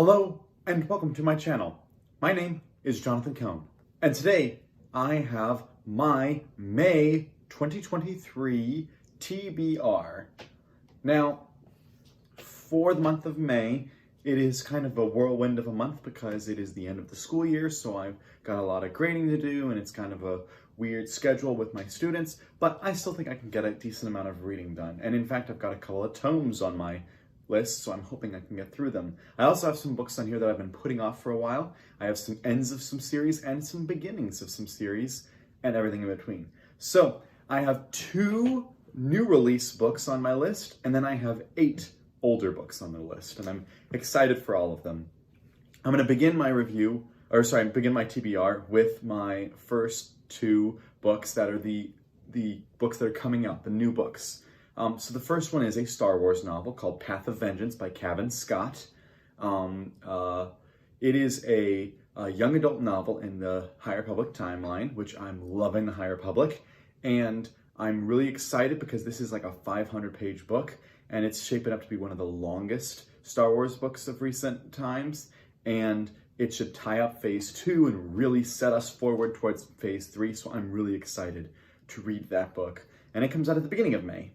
Hello and welcome to my channel. My name is Jonathan Cohn, and today I have my May 2023 TBR. Now, for the month of May, it is kind of a whirlwind of a month because it is the end of the school year, so I've got a lot of grading to do and it's kind of a weird schedule with my students, but I still think I can get a decent amount of reading done. And in fact, I've got a couple of tomes on my list, so I'm hoping I can get through them. I also have some books on here that I've been putting off for a while. I have some ends of some series and some beginnings of some series and everything in between. So I have 2 new release books on my list, and then I have 8 older books on the list, and I'm excited for all of them. I'm going to begin my begin my TBR with my first 2 books that are the books that are coming out, the new books. So the first one is a Star Wars novel called Path of Vengeance by Cavan Scott. It is a young adult novel in the High Republic timeline, which I'm loving the High Republic, and I'm really excited because this is like a 500-page book, and it's shaping up to be one of the longest Star Wars books of recent times, and it should tie up Phase 2 and really set us forward towards Phase 3, so I'm really excited to read that book. And it comes out at the beginning of May.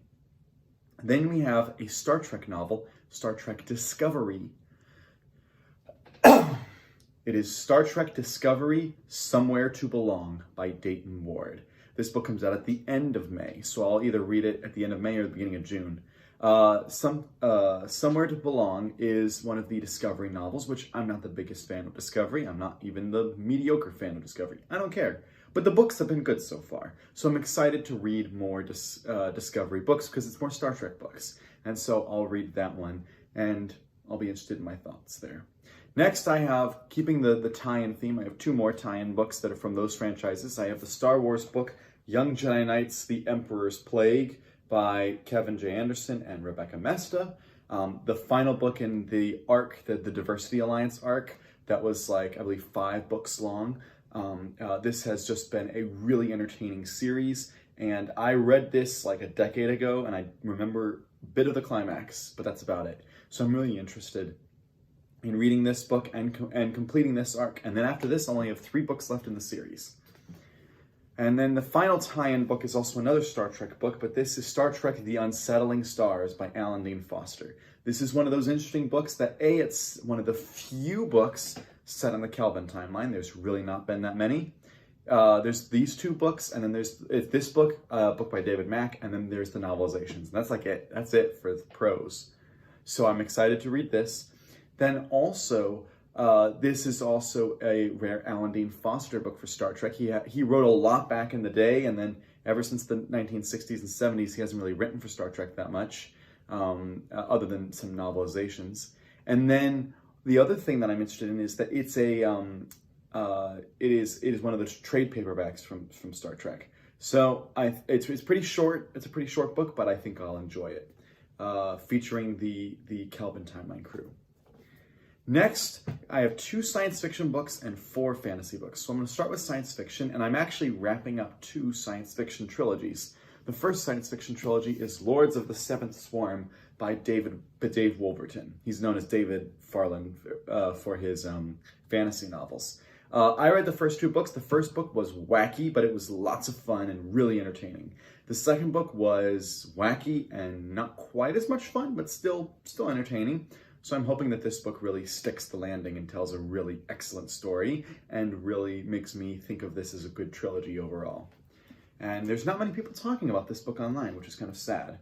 Then we have a Star Trek novel, Star Trek Discovery. It is Star Trek Discovery, Somewhere to Belong by Dayton Ward. This book comes out at the end of May, so I'll either read it at the end of May or the beginning of June. Somewhere to Belong is one of the Discovery novels, which I'm not the biggest fan of Discovery. I'm not even the mediocre fan of Discovery. I don't care. But the books have been good so far. So I'm excited to read more Discovery books because it's more Star Trek books. And so I'll read that one and I'll be interested in my thoughts there. Next, I have, keeping the tie-in theme, I have 2 more tie-in books that are from those franchises. I have the Star Wars book, Young Jedi Knights, The Emperor's Plague by Kevin J. Anderson and Rebecca Mesta. The final book in the arc, the Diversity Alliance arc, that was like, I believe, 5 books long. This has just been a really entertaining series, and I read this like a decade ago, and I remember a bit of the climax, but that's about it. So I'm really interested in reading this book and completing this arc, and then after this, I only have 3 books left in the series. And then the final tie-in book is also another Star Trek book, but this is Star Trek The Unsettling Stars by Alan Dean Foster. This is one of those interesting books that, it's one of the few books set on the Kelvin timeline. There's really not been that many. There's these 2 books, and then there's this book, book by David Mack, and then there's the novelizations. And that's like it. That's it for the prose. So I'm excited to read this. Then also, this is also a rare Alan Dean Foster book for Star Trek. He wrote a lot back in the day, and then ever since the 1960s and 70s, he hasn't really written for Star Trek that much, other than some novelizations. And then the other thing that I'm interested in is that it's it is one of those trade paperbacks from Star Trek. So it's pretty short. It's a pretty short book, but I think I'll enjoy it. Featuring the Kelvin timeline crew. Next, I have 2 science fiction books and 4 fantasy books. So I'm going to start with science fiction, and I'm actually wrapping up 2 science fiction trilogies. The first science fiction trilogy is Lords of the Seventh Swarm by Dave Wolverton. He's known as David Farland for his fantasy novels. I read the first 2 books. The first book was wacky, but it was lots of fun and really entertaining. The second book was wacky and not quite as much fun, but still entertaining. So I'm hoping that this book really sticks the landing and tells a really excellent story and really makes me think of this as a good trilogy overall. And there's not many people talking about this book online, which is kind of sad.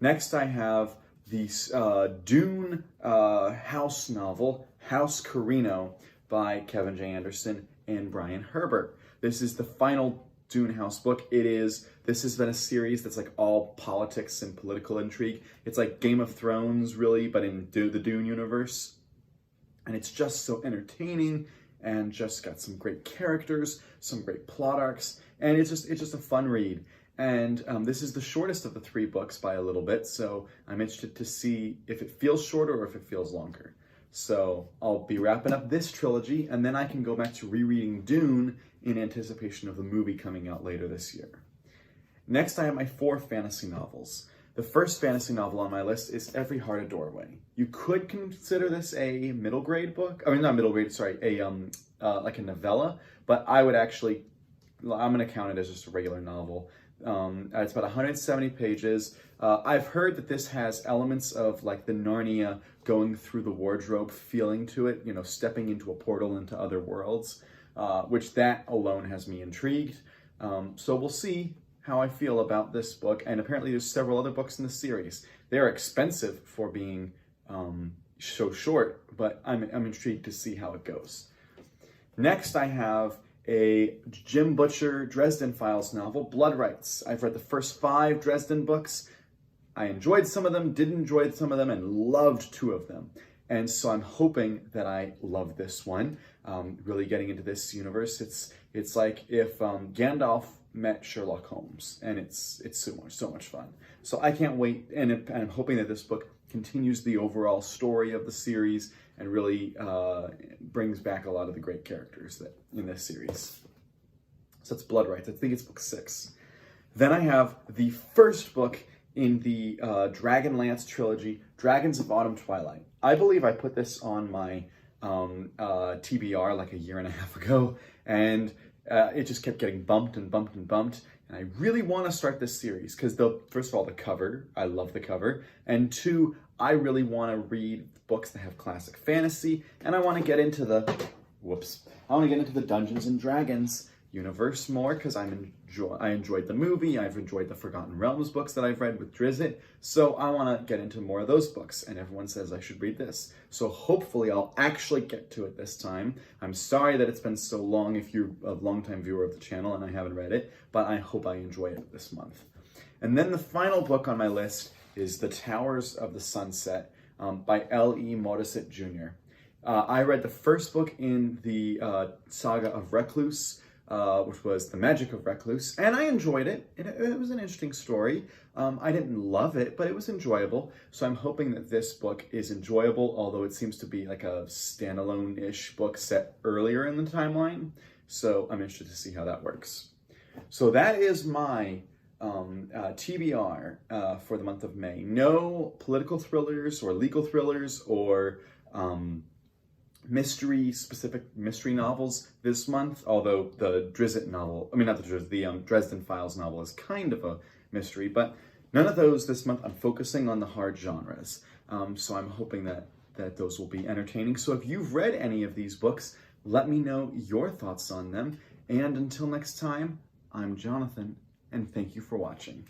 Next, I have the Dune House novel, House Carino by Kevin J. Anderson and Brian Herbert. This is the final Dune House book. This has been a series that's like all politics and political intrigue. It's like Game of Thrones, really, but in the Dune universe. And it's just so entertaining and just got some great characters, some great plot arcs, and it's just a fun read. And this is the shortest of the 3 books by a little bit, so I'm interested to see if it feels shorter or if it feels longer. So I'll be wrapping up this trilogy, and then I can go back to rereading Dune in anticipation of the movie coming out later this year. Next, I have my 4 fantasy novels. The first fantasy novel on my list is Every Heart a Doorway. You could consider this a middle grade book. I mean, not middle grade, sorry, like a novella, but I'm going to count it as just a regular novel. It's about 170 pages. I've heard that this has elements of like the Narnia going through the wardrobe feeling to it, stepping into a portal into other worlds, which that alone has me intrigued. So we'll see how I feel about this book. And apparently there's several other books in the series. They're expensive for being so short, but I'm intrigued to see how it goes. Next, I have a Jim Butcher Dresden Files novel, Blood Rights. I've read the first 5 Dresden books. I enjoyed some of them, didn't enjoy some of them, and loved 2 of them. And so I'm hoping that I love this one. Really getting into this universe. It's like if Gandalf met Sherlock Holmes, and it's so much fun. So I can't wait, and I'm hoping that this book continues the overall story of the series and really brings back a lot of the great characters that in this series. So that's Blood Rights. I think it's book 6. Then I have the first book in the Dragonlance Trilogy, Dragons of Autumn Twilight. I believe I put this on my TBR like a year and a half ago, and it just kept getting bumped and bumped and bumped. And I really want to start this series because first of all, the cover, I love the cover. And 2, I really want to read books that have classic fantasy. And I want to get into the Dungeons and Dragons universe more because I enjoyed the movie. I've enjoyed the Forgotten Realms books that I've read with Drizzt. So I want to get into more of those books. And everyone says I should read this. So hopefully I'll actually get to it this time. I'm sorry that it's been so long if you're a longtime viewer of the channel and I haven't read it, but I hope I enjoy it this month. And then the final book on my list is The Towers of the Sunset by L.E. Morissette Jr. I read the first book in the saga of Recluse, which was The Magic of Recluse, and I enjoyed it. It was an interesting story. I didn't love it, but it was enjoyable. So I'm hoping that this book is enjoyable, although it seems to be like a standalone-ish book set earlier in the timeline. So I'm interested to see how that works. So that is my TBR for the month of May. No political thrillers or legal thrillers or specific mystery novels this month, although the Dresden Files novel is kind of a mystery, but none of those this month. I'm focusing on the hard genres. So I'm hoping that those will be entertaining. So if you've read any of these books, let me know your thoughts on them. And until next time, I'm Jonathan, and thank you for watching.